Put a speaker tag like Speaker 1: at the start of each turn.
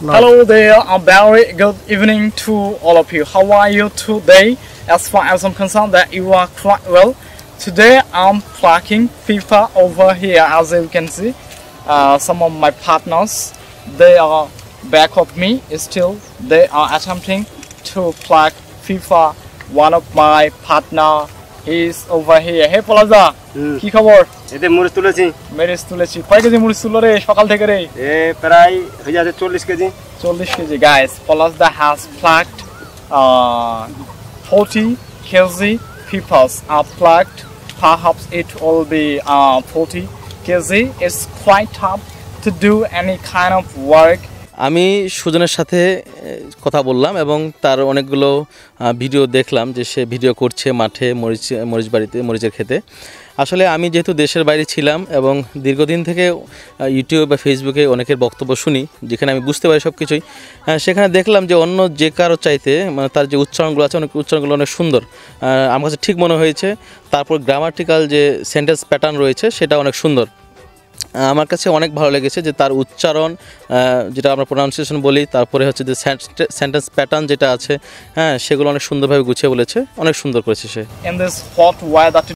Speaker 1: Hello there, a very good evening to all of you. How are you today? As far as I'm concerned that you are quite well. Today I'm plucking FIFA over here, as you can see. Some of my partners, they are back of me. Still, they are attempting to pluck FIFA. One of my partner is over here. Hey Palaza, কি খবর?
Speaker 2: এতে মরিচ তুলেছি।
Speaker 1: মরিচ তুলেছি। কয় KG মরিচ তুললো রে সকাল থেকে রে?
Speaker 2: প্রায় হয়ে যাচ্ছে 40 KG.
Speaker 1: 40 KG guys. Palaza has plucked 40 kg FIFAs are plucked. Perhaps it will be 40 kg. It's quite tough to do any kind of work.
Speaker 3: আমি সুজনের সাথে কথা বললাম এবং তার অনেকগুলো ভিডিও দেখলাম যে সে ভিডিও করছে মাঠে মরিচ বাড়িতে মরিচের ক্ষেতে। আসলে আমি যেহেতু দেশের বাইরে ছিলাম এবং দীর্ঘদিন থেকে ইউটিউব বা ফেসবুকে অনেকের বক্তব্য শুনি, যেখানে আমি বুঝতে পারি সব কিছুই, সেখানে দেখলাম যে অন্য যে কারো চাইতে মানে তার যে উচ্চারণগুলো আছে উচ্চারণগুলো অনেক সুন্দর আমার কাছে ঠিক মনে হয়েছে। তারপর গ্রামাটিক্যাল যে সেন্টেন্স প্যাটার্ন রয়েছে সেটা অনেক সুন্দর। আমার কাছে অনেক ভালো লেগেছে যে তার উচ্চারণ যেটা আমরা প্রোনাউন্সিয়েশন বলি, তারপরে হচ্ছে যে সেন্টেন্স প্যাটার্ন যেটা আছে সেগুলো অনেক সুন্দরভাবে গুছিয়ে বলেছে, অনেক সুন্দর করেছে সে।
Speaker 1: In this hot weather